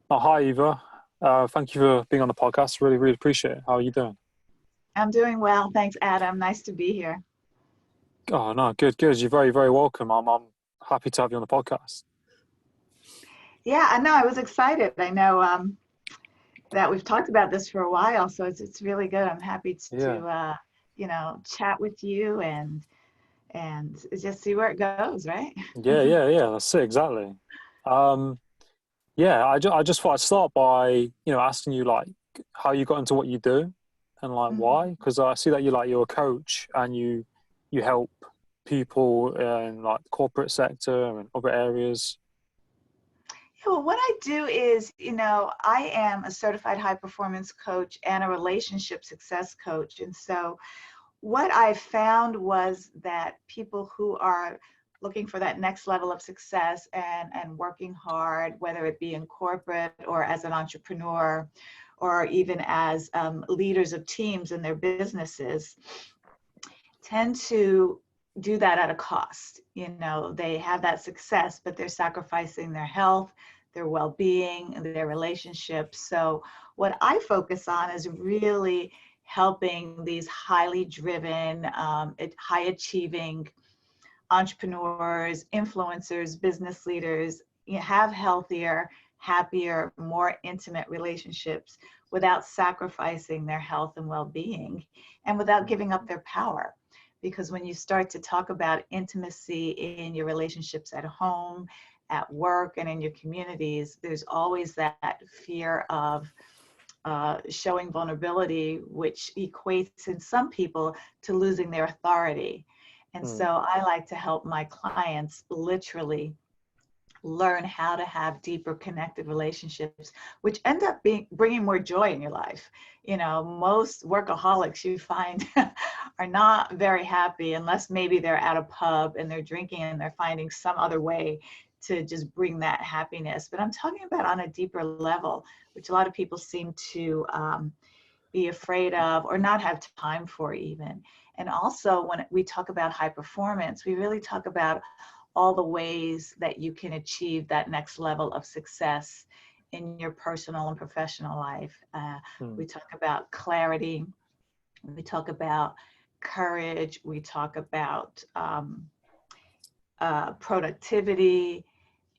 Oh, hi, Eva. Thank you for being on the podcast. Really, really appreciate it. How are you doing? I'm doing well. Thanks, Adam. Nice to be here. Oh, no, good, good. You're very, very welcome. I'm happy to have you on the podcast. Yeah, I know. I was excited. I know that we've talked about this for a while, so it's really good. I'm happy Yeah, chat with you and just see where it goes, right? yeah. That's it, exactly. Um, yeah, I just thought I'd start by, asking you like how you got into what you do and like why, Mhm. because I see that you're a coach and you help people in like the corporate sector and other areas. Yeah, well, what I do is, I am a certified high performance coach and a relationship success coach. And so what I found was that people who are looking for that next level of success and working hard, whether it be in corporate or as an entrepreneur, or even as leaders of teams in their businesses, tend to do that at a cost. They have that success, but they're sacrificing their health, their well-being, and their relationships. So what I focus on is really helping these highly driven, high achieving entrepreneurs, influencers, business leaders have healthier, happier, more intimate relationships without sacrificing their health and well-being and without giving up their power. Because when you start to talk about intimacy in your relationships at home, at work, and in your communities, there's always that fear of showing vulnerability, which equates in some people to losing their authority. And so Mm, I like to help my clients literally learn how to have deeper connected relationships, which end up bringing more joy in your life. Most workaholics you find are not very happy unless maybe they're at a pub and they're drinking and they're finding some other way to just bring that happiness. But I'm talking about on a deeper level, which a lot of people seem to be afraid of or not have time for even. And also when we talk about high performance, we really talk about all the ways that you can achieve that next level of success in your personal and professional life. We mm, talk about clarity, we talk about courage, we talk about productivity,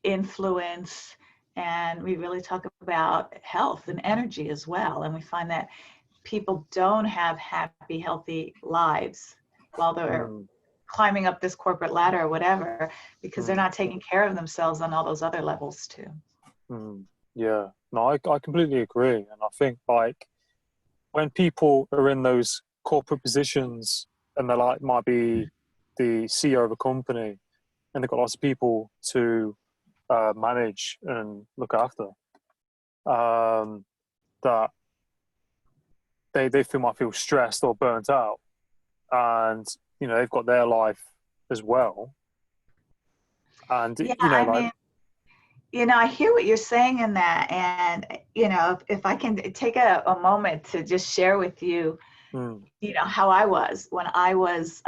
influence, and we really talk about health and energy as well. And we find that people don't have happy, healthy lives while they're mm, climbing up this corporate ladder or whatever, because they're mm. not taking care of themselves on all those other levels too. Mm, yeah, no, I completely agree. And I think like when people are in those corporate positions and they're like might be the CEO of a company and they've got lots of people to manage and look after, that they feel might feel stressed or burnt out, and they've got their life as well, and Yeah, I like mean, I hear what you're saying in that. And, if I can take a moment to just share with you, mm, how I was when I was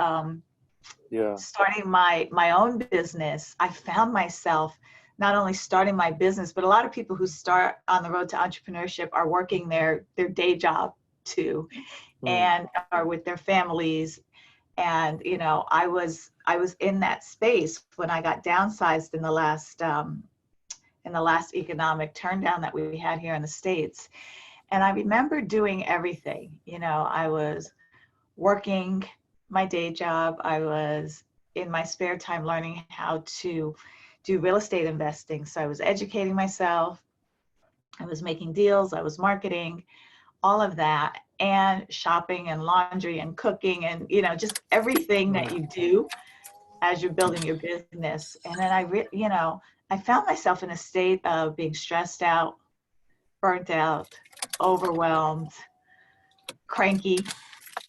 yeah, starting my own business. I found myself not only starting my business, but a lot of people who start on the road to entrepreneurship are working their day job too, mm, and are with their families. And I was in that space when I got downsized in the last economic turndown that we had here in the States. And I remember doing everything. I was working my day job. I was in my spare time learning how to do real estate investing. So I was educating myself. I was making deals. I was marketing, all of that, and shopping and laundry and cooking and, just everything that mm, you do as you're building your business. And then I found myself in a state of being stressed out, burnt out, overwhelmed, cranky.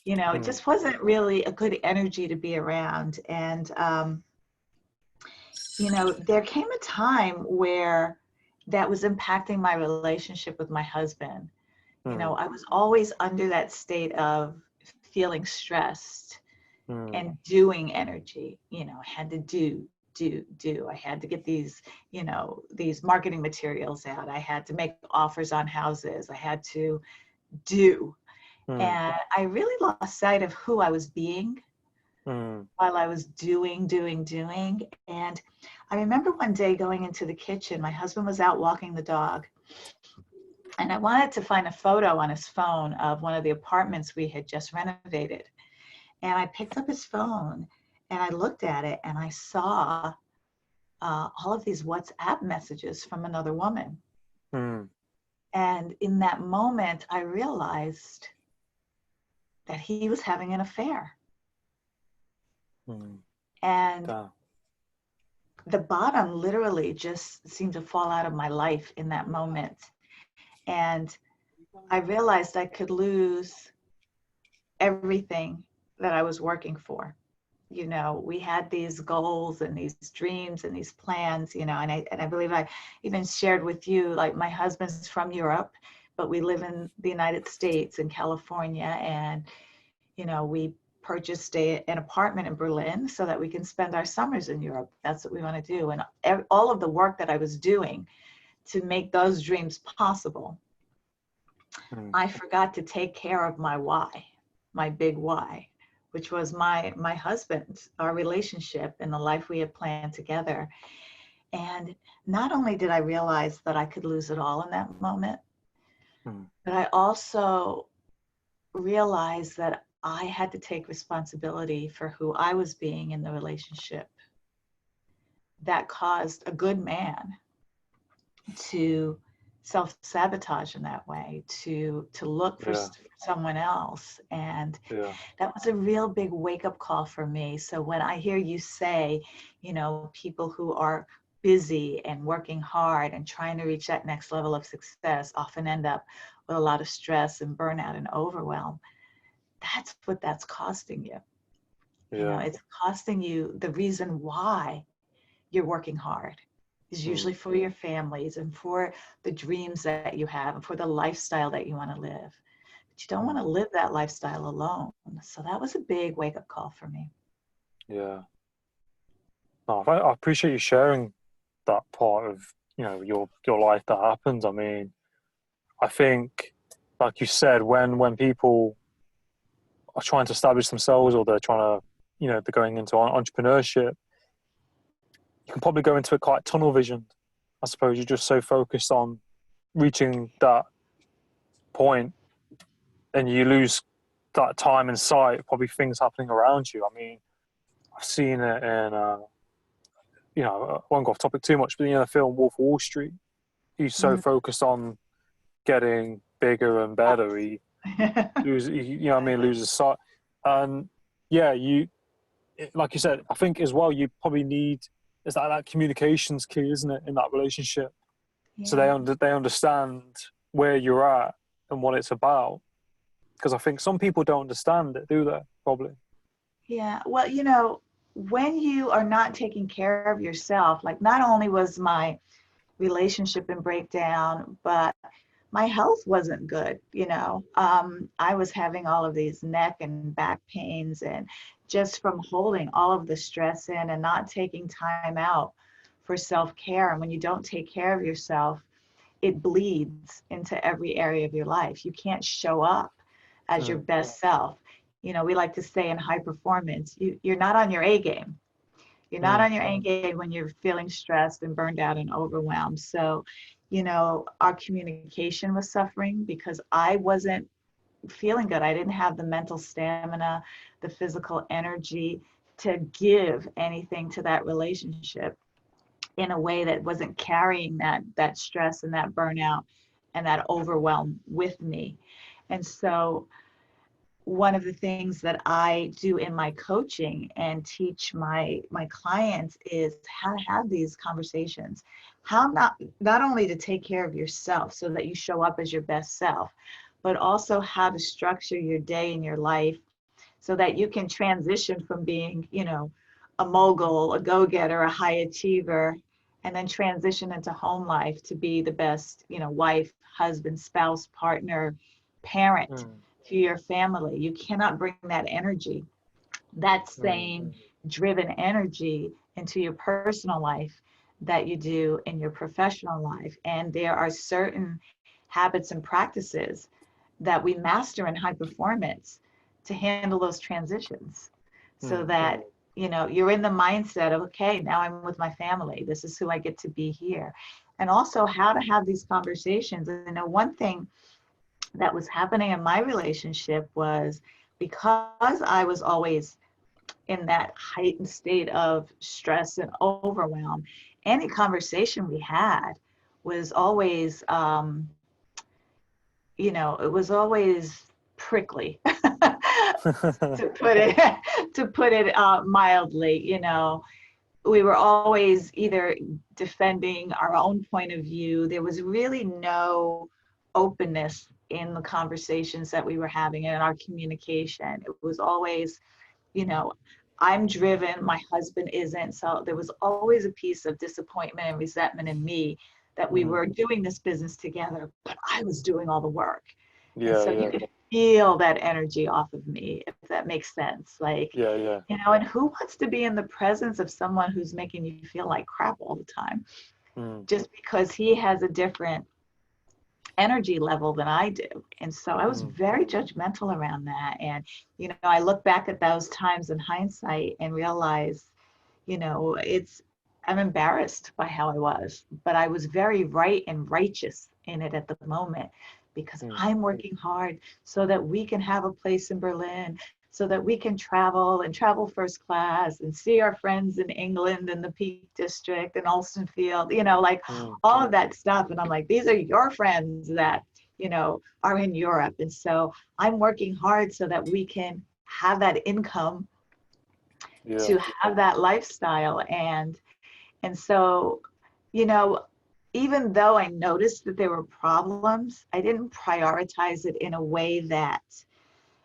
It mm, just wasn't really a good energy to be around. And, there came a time where that was impacting my relationship with my husband. mm, I was always under that state of feeling stressed mm, and doing energy. I had to do. I had to get these, these marketing materials out. I had to make offers on houses. I had to do. And I really lost sight of who I was being while I was doing. And I remember one day going into the kitchen, my husband was out walking the dog, and I wanted to find a photo on his phone of one of the apartments we had just renovated. And I picked up his phone and I looked at it, and I saw all of these WhatsApp messages from another woman. And in that moment, I realized that he was having an affair. And the bottom literally just seemed to fall out of my life in that moment. And I realized I could lose everything that I was working for. We had these goals and these dreams and these plans, and I believe I even shared with you, like, my husband's from Europe, but we live in the United States in California, and we purchased an apartment in Berlin so that we can spend our summers in Europe. That's what we want to do. And all of the work that I was doing to make those dreams possible, I forgot to take care of my why, my big why, which was my husband, our relationship, and the life we had planned together. And not only did I realize that I could lose it all in that moment, but I also realized that I had to take responsibility for who I was being in the relationship. That caused a good man to self-sabotage in that way, to look for someone else. And that was a real big wake-up call for me. So when I hear you say, people who are busy and working hard and trying to reach that next level of success often end up with a lot of stress and burnout and overwhelm, that's what that's costing you. It's costing you the reason why you're working hard is usually for your families and for the dreams that you have and for the lifestyle that you want to live. But you don't want to live that lifestyle alone. So that was a big wake-up call for me. Yeah. No, I appreciate you sharing that part of, your life that happens. I mean, I think, like you said, when people are trying to establish themselves, or they're trying to, they're going into entrepreneurship, you can probably go into it quite tunnel vision. I suppose you're just so focused on reaching that point, and you lose that time and sight, probably things happening around you. I mean, I've seen it in, I won't go off topic too much, but the film Wolf of Wall Street, he's so focused on getting bigger and better, he loses sight. And like you said, I think as well, you probably need, is that communication's key, isn't it, in that relationship? So they understand where you're at and what it's about. Because I think some people don't understand it, do they? Probably. Yeah. Well, when you are not taking care of yourself, like, not only was my relationship in breakdown, but my health wasn't good. I was having all of these neck and back pains, and just from holding all of the stress in and not taking time out for self-care. And when you don't take care of yourself, it bleeds into every area of your life. You can't show up as your best self. We like to say in high performance, you're not on your A game. You're not on your A game when you're feeling stressed and burned out and overwhelmed. So, our communication was suffering because I wasn't feeling good. I didn't have the mental stamina, the physical energy to give anything to that relationship in a way that wasn't carrying that stress and that burnout and that overwhelm with me. And so one of the things that I do in my coaching and teach my clients is how to have these conversations, how not only to take care of yourself so that you show up as your best self, but also how to structure your day and your life so that you can transition from being, a mogul, a go-getter, a high achiever, and then transition into home life to be the best, wife, husband, spouse, partner, parent to your family. You cannot bring that energy, that same driven energy into your personal life that you do in your professional life. And there are certain habits and practices that we master in high performance to handle those transitions, so that you're in the mindset of, okay, now I'm with my family, this is who I get to be here. And also how to have these conversations. And one thing that was happening in my relationship was, because I was always in that heightened state of stress and overwhelm, any conversation we had was always it was always prickly, to put it mildly. We were always either defending our own point of view. There was really no openness in the conversations that we were having and in our communication. It was always, I'm driven, my husband isn't. So there was always a piece of disappointment and resentment in me that we were doing this business together, but I was doing all the work. And so you could feel that energy off of me, if that makes sense. Like, and who wants to be in the presence of someone who's making you feel like crap all the time, just because he has a different energy level than I do? And so I was very judgmental around that. And, I look back at those times in hindsight and realize, I'm embarrassed by how I was, but I was very right and righteous in it at the moment, because I'm working hard so that we can have a place in Berlin, so that we can travel first class and see our friends in England and the Peak District and Alstonfield, all of that stuff. And I'm like, these are your friends that, are in Europe. And so I'm working hard so that we can have that income to have that lifestyle. And so, even though I noticed that there were problems, I didn't prioritize it in a way that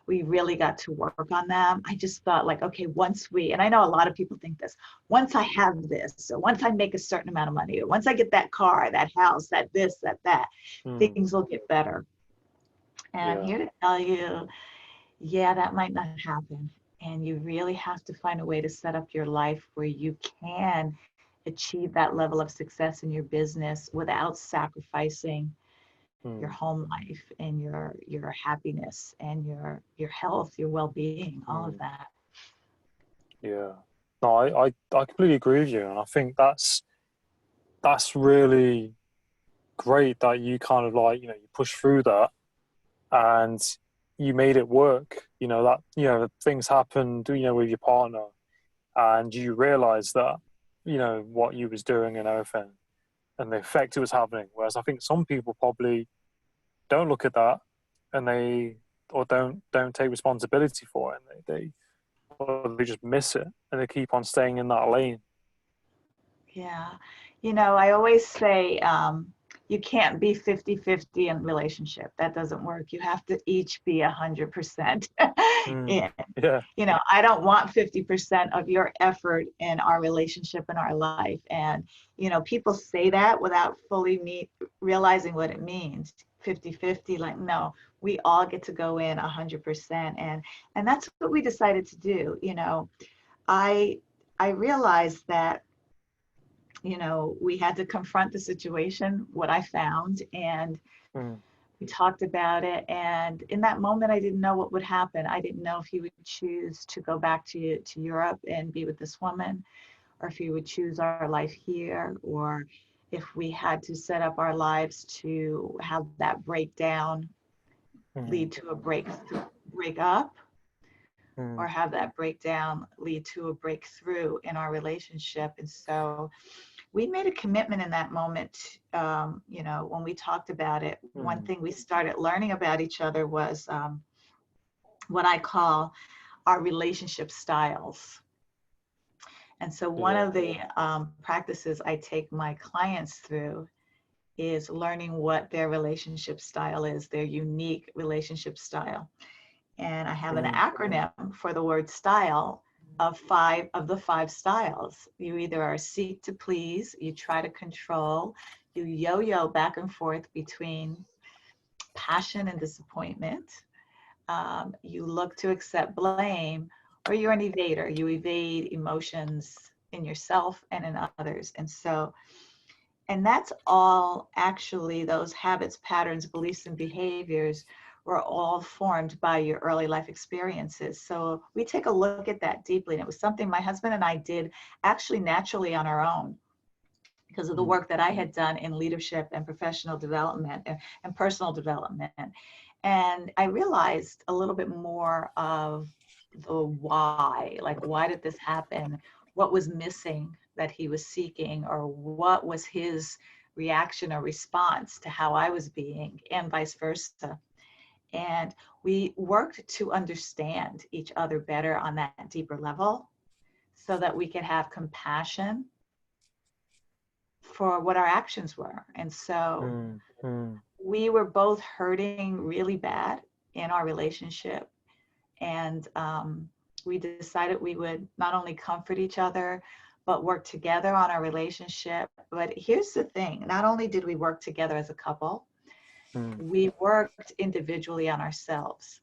we really got to work on them. I just thought, like, okay, and I know a lot of people think this, once I have this, so once I make a certain amount of money, or once I get that car, that house, that this, that, things will get better. And I'm here to tell you, that might not happen. And you really have to find a way to set up your life where you can achieve that level of success in your business without sacrificing your home life and your happiness and your health, your well-being, all of that. No, I completely agree with you, and I think that's really great that you kind of you push through that and you made it work. That things happened with your partner, and you realize that what you was doing and everything and the effect it was having. Whereas I think some people probably don't look at that, and they don't take responsibility for it, and they just miss it, and they keep on staying in that lane. I always say you can't be 50-50 in relationship. That doesn't work. You have to each be 100%. I don't want 50% of your effort in our relationship in our life. And people say that without fully realizing what it means. 50-50, like, no, we all get to go in 100%. And that's what we decided to do. I realized that we had to confront the situation, what I found, and we talked about it. And in that moment, I didn't know what would happen. I didn't know if he would choose to go back to Europe and be with this woman, or if he would choose our life here, or if we had to set up our lives to have that breakdown lead to a break up, or have that breakdown lead to a breakthrough in our relationship. And so we made a commitment in that moment. When we talked about it, one thing we started learning about each other was what I call our relationship styles. And so one of the practices I take my clients through is learning what their relationship style is, their unique relationship style. And I have an acronym for the word style of the five styles. You either are seek to please, you try to control, you yo-yo back and forth between passion and disappointment, you look to accept blame, or you're an evader. You evade emotions in yourself and in others. And that's all actually, those habits, patterns, beliefs, and behaviors were all formed by your early life experiences. So we take a look at that deeply. And it was something my husband and I did actually naturally on our own, because of the work that I had done in leadership and professional development and personal development. And I realized a little bit more of the why, like, why did this happen? What was missing that he was seeking, or what was his reaction or response to how I was being, and vice versa. And we worked to understand each other better on that deeper level so that we could have compassion for what our actions were. And so we were both hurting really bad in our relationship. And we decided we would not only comfort each other, but work together on our relationship. But here's the thing, not only did we work together as a couple, we worked individually on ourselves.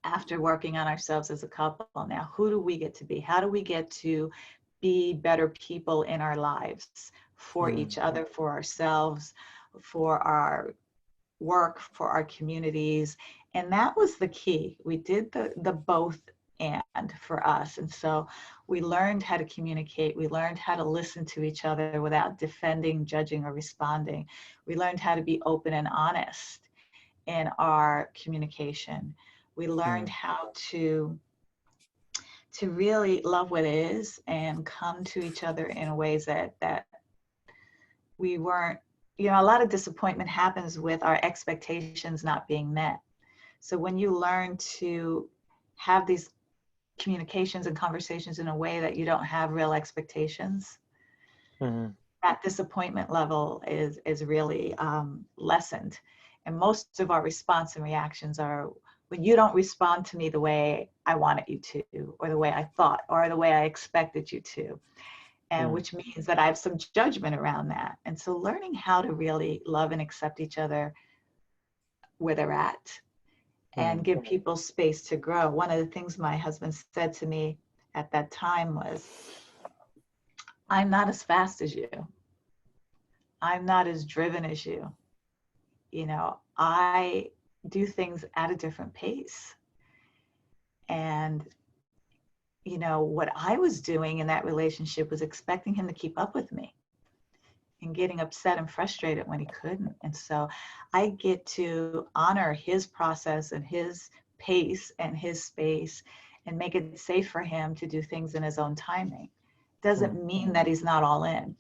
After working on ourselves as a couple, now who do we get to be? How do we get to be better people in our lives for each other, for ourselves, for our work, for our communities? And that was the key. We did the both and for us. And so we learned how to communicate. We learned how to listen to each other without defending, judging, or responding. We learned how to be open and honest in our communication. We learned how to really love what is and come to each other in ways that we weren't, a lot of disappointment happens with our expectations not being met. So when you learn to have these communications and conversations in a way that you don't have real expectations, that disappointment level is really lessened. And most of our response and reactions are when you don't respond to me the way I wanted you to, or the way I thought, or the way I expected you to. And which means that I have some judgment around that. And so learning how to really love and accept each other where they're at and give people space to grow. One of the things my husband said to me at that time was, I'm not as fast as you. I'm not as driven as you. I do things at a different pace. And, what I was doing in that relationship was expecting him to keep up with me and getting upset and frustrated when he couldn't. And so I get to honor his process and his pace and his space and make it safe for him to do things in his own timing. Doesn't mean that he's not all in.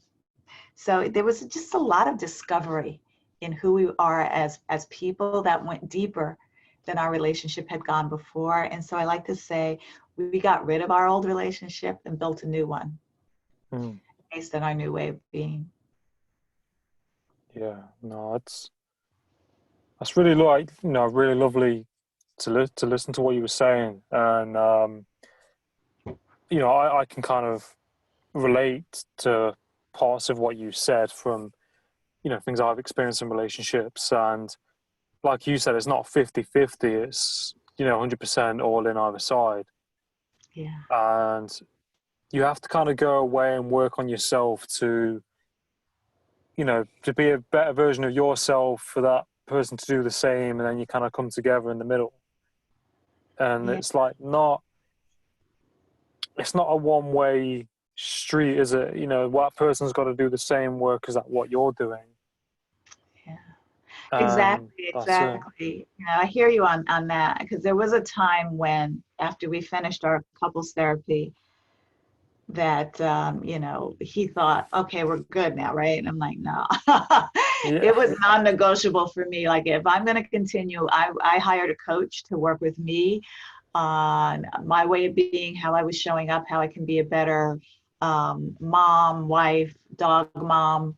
So there was just a lot of discovery in who we are as people that went deeper than our relationship had gone before. And so I like to say we got rid of our old relationship and built a new one based on our new way of being. Yeah, no, that's really really lovely to listen to what you were saying, and I can kind of relate to parts of what you said from things I've experienced in relationships, and like you said, it's not 50-50, it's 100% all in either side. Yeah. And you have to kind of go away and work on yourself to be a better version of yourself for that person to do the same, and then you kind of come together in the middle. And it's like it's not a one-way street, is it? That person's got to do the same work as what you're doing. Exactly. I hear you on that, because there was a time when, after we finished our couples therapy, that he thought, okay, we're good now, right? And I'm like, no. It was non-negotiable for me. Like, if I'm going to continue, I hired a coach to work with me on my way of being, how I was showing up, how I can be a better mom, wife, dog mom,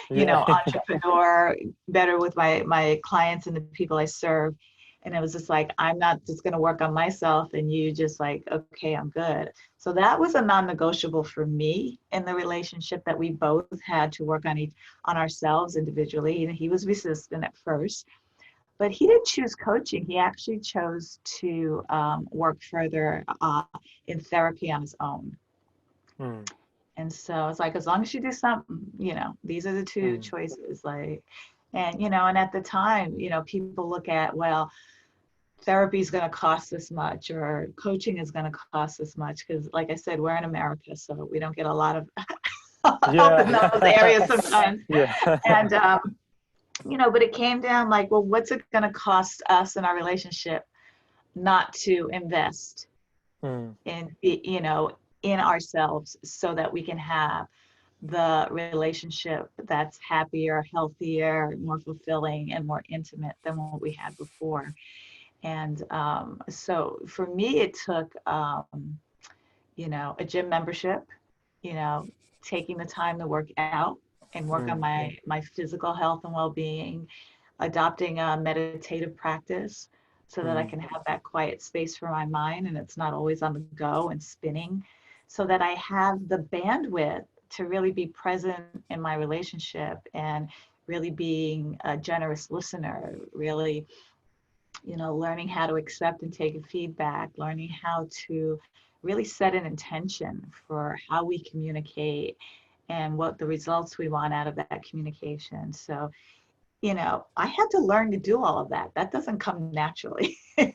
entrepreneur, better with my clients and the people I serve. And it was just like, I'm not just going to work on myself and you just like, okay, I'm good. So that was a non-negotiable for me in the relationship, that we both had to work on ourselves individually. He was resistant at first, but he didn't choose coaching. He actually chose to work further in therapy on his own. Mm. And so it's like, as long as you do something, these are the two choices. Like, and, and at the time, people look at, well, therapy is going to cost this much, or coaching is going to cost this much. Because like I said, we're in America, so we don't get a lot of help in those areas sometimes. Yeah. And, but it came down like, well, what's it going to cost us in our relationship not to invest in ourselves so that we can have the relationship that's happier, healthier, more fulfilling, and more intimate than what we had before. And so for me, it took, a gym membership, taking the time to work out and work on my physical health and well-being, adopting a meditative practice so that I can have that quiet space for my mind and it's not always on the go and spinning, so that I have the bandwidth to really be present in my relationship and really being a generous listener, really, learning how to accept and take feedback, learning how to really set an intention for how we communicate and what the results we want out of that communication. So, I had to learn to do all of that. That doesn't come naturally, and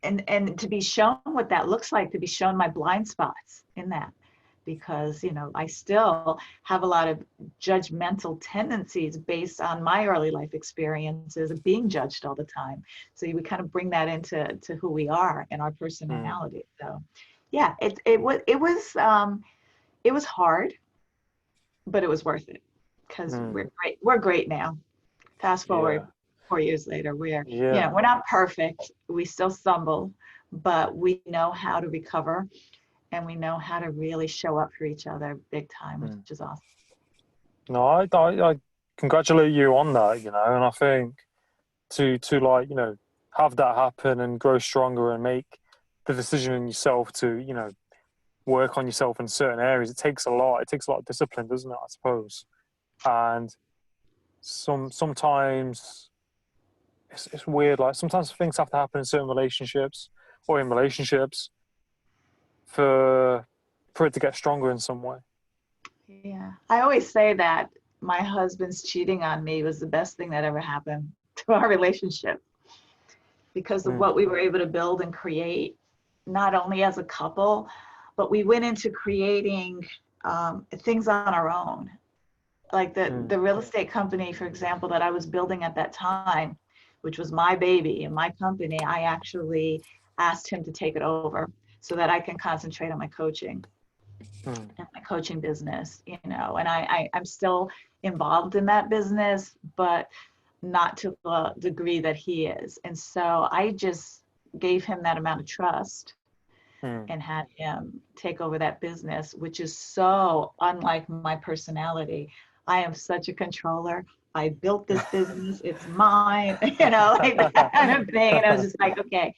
to be shown what that looks like, to be shown my blind spots in that, because, I still have a lot of judgmental tendencies based on my early life experiences of being judged all the time. So we kind of bring that into who we are and our personality. So yeah, it was hard, but it was worth it, because we're great now. Fast forward 4 years later, we're not perfect. We still stumble, but we know how to recover, and we know how to really show up for each other big time, which is awesome. No, I congratulate you on that, and I think to like, have that happen and grow stronger and make the decision in yourself to, work on yourself in certain areas, it takes a lot. It takes a lot of discipline, doesn't it, I suppose? And sometimes it's weird, like sometimes things have to happen in certain relationships or in relationships for it to get stronger in some way. Yeah, I always say that my husband's cheating on me was the best thing that ever happened to our relationship, because of what we were able to build and create, not only as a couple, but we went into creating things on our own. Like the real estate company, for example, that I was building at that time, which was my baby and my company, I actually asked him to take it over so that I can concentrate on my coaching and my coaching business, and I'm still involved in that business, but not to the degree that he is. And so I just gave him that amount of trust and had him take over that business, which is so unlike my personality. I am such a controller. I built this business, it's mine, like that kind of thing. And I was just like, okay,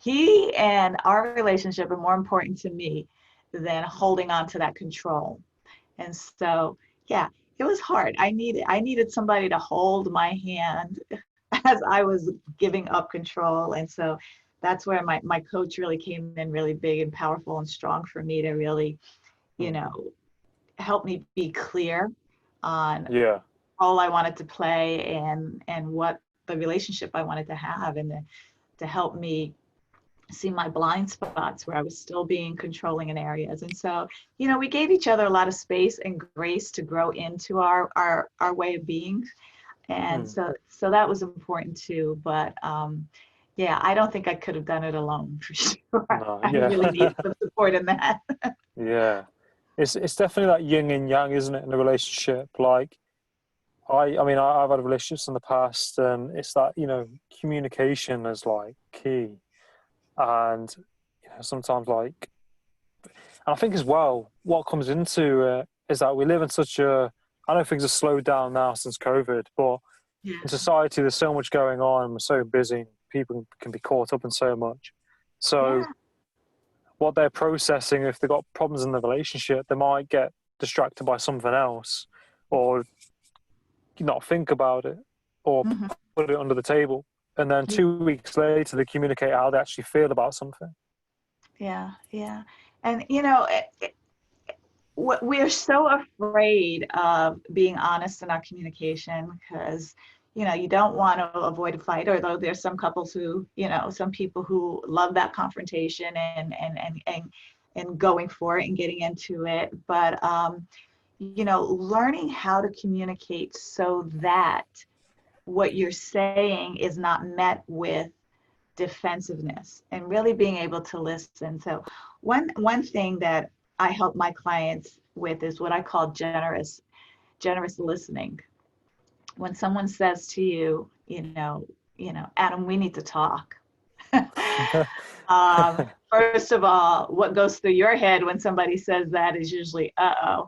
he and our relationship are more important to me than holding on to that control. And so, yeah, it was hard. I needed somebody to hold my hand as I was giving up control. And so that's where my coach really came in really big and powerful and strong for me to really, help me be clear on role I wanted to play and what the relationship I wanted to have, and to help me see my blind spots where I was still being controlling in areas. And so, we gave each other a lot of space and grace to grow into our way of being. And so that was important too. But I don't think I could have done it alone, for sure. No, I really need some support in that. Yeah. It's definitely like yin and yang, isn't it, in a relationship? Like, I mean, I've had relationships in the past, and it's that, communication is like key. And, sometimes like, and I think as well, what comes into it is that we live in I know things have slowed down now since COVID, but in society, there's so much going on, and we're so busy, people can be caught up in so much. So what they're processing, if they've got problems in the relationship, they might get distracted by something else, or not think about it, or put it under the table. And then 2 weeks later, they communicate how they actually feel about something. Yeah. And, we're so afraid of being honest in our communication because, you don't want to avoid a fight, although there's some couples who, some people who love that confrontation and going for it and getting into it. But, learning how to communicate so that what you're saying is not met with defensiveness and really being able to listen. So one thing that I help my clients with is what I call generous listening. When someone says to you, Adam, we need to talk. First of all, what goes through your head when somebody says that is usually, uh-oh.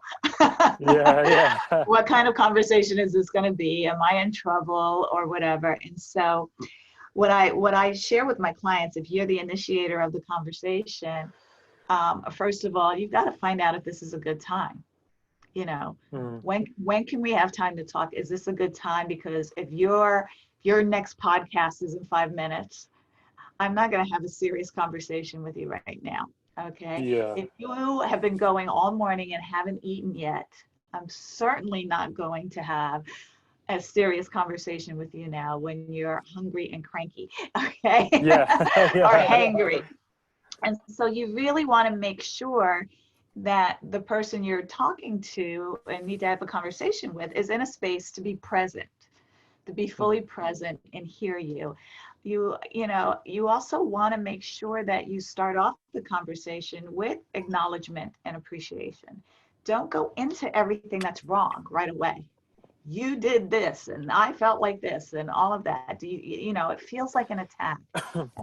Yeah. What kind of conversation is this going to be? Am I in trouble or whatever? And so what I share with my clients, if you're the initiator of the conversation, first of all, you've got to find out if this is a good time. When can we have time to talk? Is this a good time? Because if your next podcast is in 5 minutes, I'm not going to have a serious conversation with you right now. Okay. Yeah. If you have been going all morning and haven't eaten yet, I'm certainly not going to have a serious conversation with you now when you're hungry and cranky. Okay. Yeah. Or hangry. And so you really want to make sure that the person you're talking to and need to have a conversation with is in a space to be present, to be fully present and hear you. You also want to make sure that you start off the conversation with acknowledgement and appreciation. Don't go into everything that's wrong right away. You did this and I felt like this and all of that. It feels like an attack.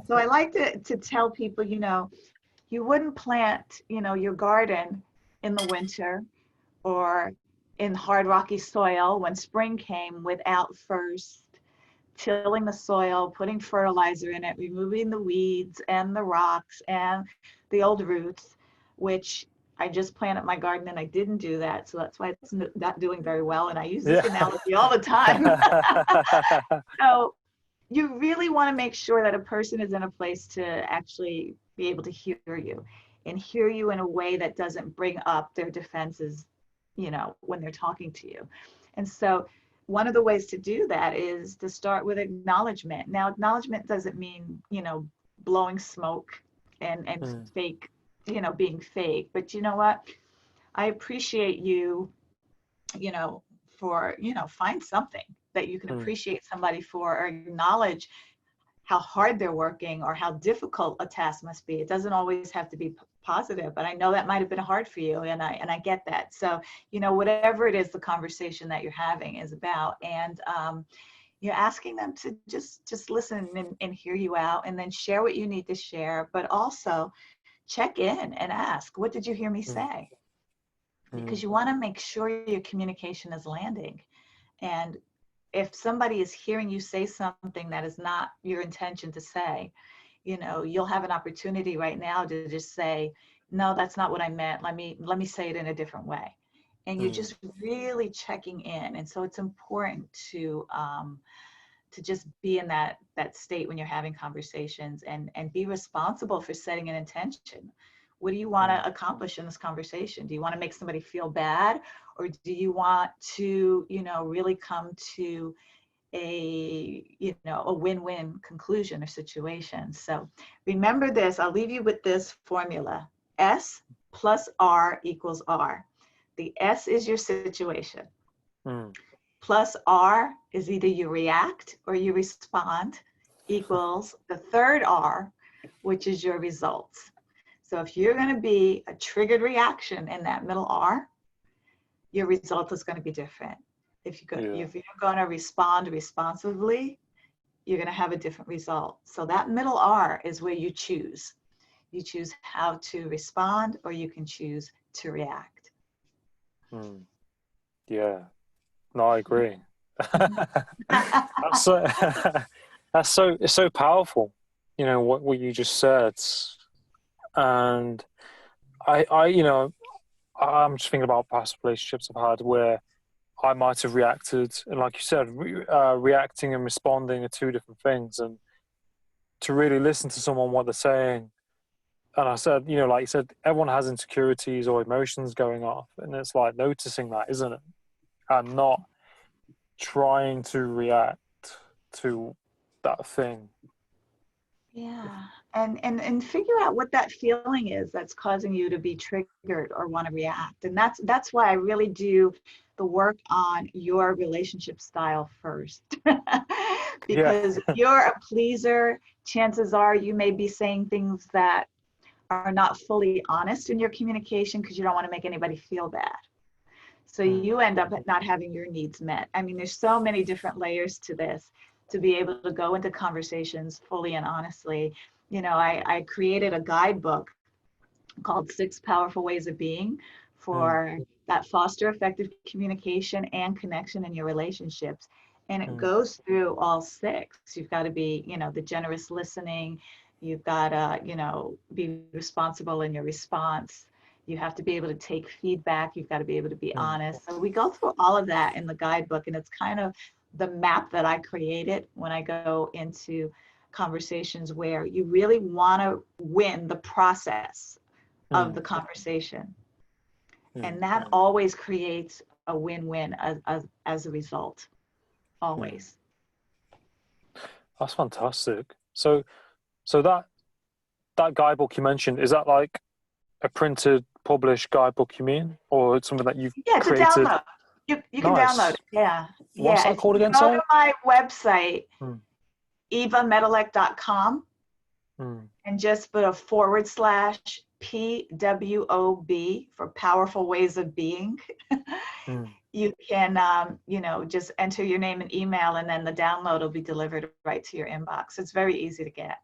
So I like to tell people, you wouldn't plant, your garden in the winter or in hard rocky soil when spring came without first tilling the soil, putting fertilizer in it, removing the weeds and the rocks and the old roots, which I just planted my garden and I didn't do that. So that's why it's not doing very well. And I use this analogy all the time. So you really want to make sure that a person is in a place to actually be able to hear you and hear you in a way that doesn't bring up their defenses, when they're talking to you. And so one of the ways to do that is to start with acknowledgement. Now, acknowledgement doesn't mean, blowing smoke and fake, being fake. But you know what? I appreciate you, for, find something that you can appreciate somebody for or acknowledge how hard they're working or how difficult a task must be. It doesn't always have to be positive, but I know that might have been hard for you, and I get that. So, whatever it is the conversation that you're having is about, and you're asking them to just listen and hear you out, and then share what you need to share, but also check in and ask, what did you hear me say? Because you want to make sure your communication is landing. And if somebody is hearing you say something that is not your intention to say, you'll have an opportunity right now to just say, no, that's not what I meant. Let me say it in a different way. And you're just really checking in. And so it's important to just be in that state when you're having conversations and be responsible for setting an intention. What do you want to accomplish in this conversation? Do you want to make somebody feel bad, or do you want to, really come to a win-win conclusion or situation? So remember this, I'll leave you with this formula. S plus R equals R. The S is your situation. Plus R is either you react or you respond, equals the third R, which is your results. So if you're going to be a triggered reaction in that middle R, your result is going to be different. If you're going to respond responsively, you're going to have a different result. So that middle R is where you choose. You choose how to respond, or you can choose to react. Yeah, no, I agree. It's so powerful, what you just said. And I'm just thinking about past relationships I've had where I might have reacted, and like you said, reacting and responding are two different things. And to really listen to someone, what they're saying, And I said, you know, like you said, everyone has insecurities or emotions going off, and it's like noticing that, isn't it? And not trying to react to that thing. Yeah. And figure out what that feeling is that's causing you to be triggered or want to react. And that's why I really do the work on your relationship style first. Yeah. Because if you're a pleaser, chances are you may be saying things that are not fully honest in your communication because you don't want to make anybody feel bad. So you end up not having your needs met. I mean, there's so many different layers to this to be able to go into conversations fully and honestly. You know, I created a guidebook called 6 Powerful Ways of Being for that foster effective communication and connection in your relationships. And it goes through all 6. You've got to be, you know, the generous listening. You've got to, you know, be responsible in your response. You have to be able to take feedback. You've got to be able to be honest. So we go through all of that in the guidebook, and it's kind of the map that I created when I go into conversations where you really want to win the process of the conversation. And that always creates a win-win as a result, always. That's fantastic. So that guidebook you mentioned, is that like a printed, published guidebook you mean? Or it's something that you've It's a created? download. You can Nice. download it. Yeah. What's that If called you again, go sorry? to my website, evamedilek.com, and just put a /PWOB for Powerful Ways of Being. You can, you know, just enter your name and email, and then the download will be delivered right to your inbox. It's very easy to get.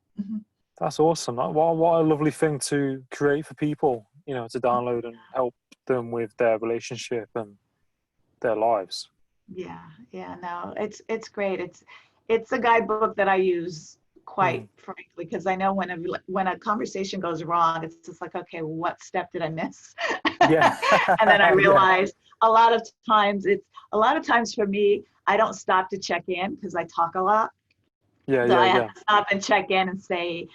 That's awesome. What a lovely thing to create for people, you know, to download and help them with their relationship and their lives. Yeah, no, it's great. It's a guidebook that I use quite frankly, because I know when a conversation goes wrong, it's just like, okay, what step did I miss? Yeah. And then I Yeah. realized a lot of times for me, I don't stop to check in because I talk a lot. Yeah, So yeah, I have yeah. to stop and check in and say,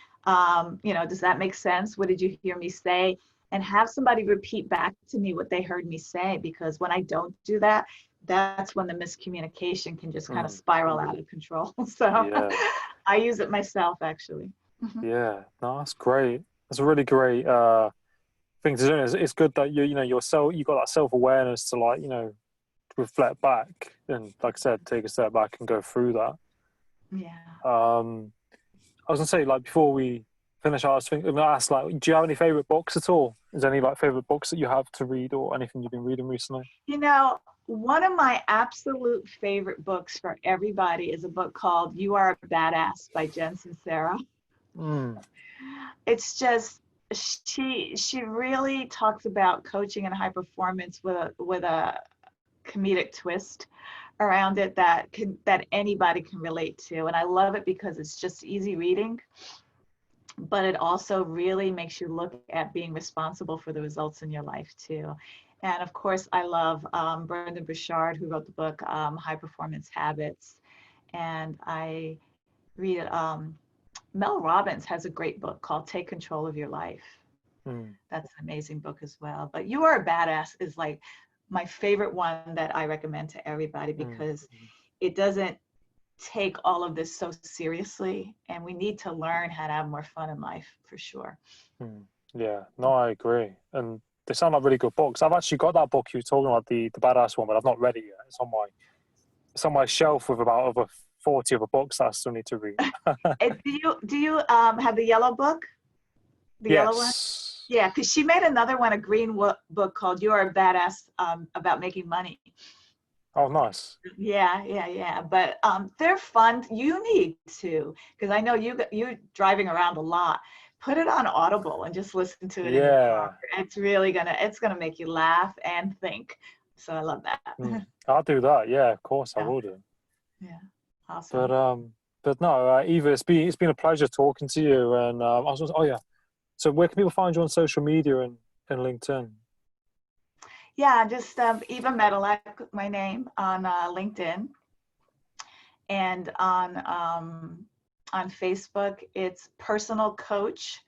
you know, does that make sense? What did you hear me say? And have somebody repeat back to me what they heard me say, because when I don't do that, that's when the miscommunication can just kind of spiral out of control. So Yeah. I use it myself, actually. Yeah. No, that's great. That's a really great thing to do. It's good that you know you got that self-awareness to, like, you know, reflect back and, like I said, take a step back and go through that. Yeah. I was gonna say, like, before we finish, I was thinking, I asked, like, do you have any favorite books at all? Is there any, like, favorite books that you have to read or anything you've been reading recently? You know, one of my absolute favorite books for everybody is a book called You Are a Badass by Jen Sincero. It's just, she really talks about coaching and high performance with a comedic twist around it that anybody can relate to. And I love it because it's just easy reading, but it also really makes you look at being responsible for the results in your life too. And of course, I love Brendon Burchard, who wrote the book High Performance Habits. And I read Mel Robbins has a great book called Take Control of Your Life. That's an amazing book as well. But You Are a Badass is like my favorite one that I recommend to everybody, because it doesn't take all of this so seriously, and we need to learn how to have more fun in life, for sure. Yeah, no, I agree. And they sound like really good books. I've actually got that book you were talking about, the badass one, but I've not read it yet. It's on my shelf with about over 40 other books that I still need to read. Do you have the yellow book? The yellow one? Yes. Yeah, because she made another one, a green book called You Are a Badass, about making money. Oh, nice. Yeah. But they're fun. You need to, because I know you're driving around a lot. Put it on Audible and just listen to it in your car. It's really it's gonna make you laugh and think. So I love that. I'll do that. Yeah, of course I will do. Yeah, awesome. But no, Eva, it's been a pleasure talking to you. And I was just, so where can people find you on social media and LinkedIn? Yeah, just Eva Medilek, my name, on LinkedIn, and on Facebook it's Personal Coach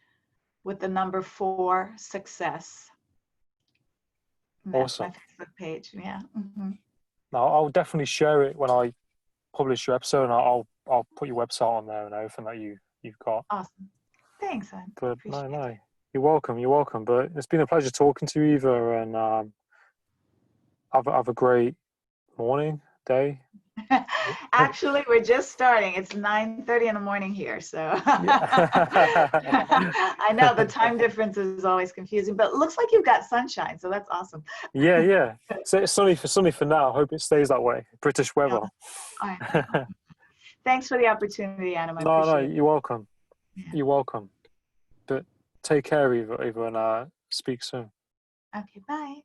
with the number 4, success. And that's Awesome. my Facebook page. Yeah. Mm-hmm. Now, I'll definitely share it when I publish your episode, and I'll put your website on there and everything that you've got. Awesome. Thanks, I But appreciate no, it. you're welcome. But it's been a pleasure talking to you, Eva, and have a great morning, day. Actually, we're just starting. It's 9:30 in the morning here, so Yeah. I know the time difference is always confusing, but it looks like you've got sunshine, so that's awesome. Yeah. So it's sunny for now. I hope it stays that way. British weather. I know. Thanks for the opportunity, Adam. I No, appreciate it. you're welcome. Yeah. You're welcome. But take care, Eva, and speak soon. Okay, bye.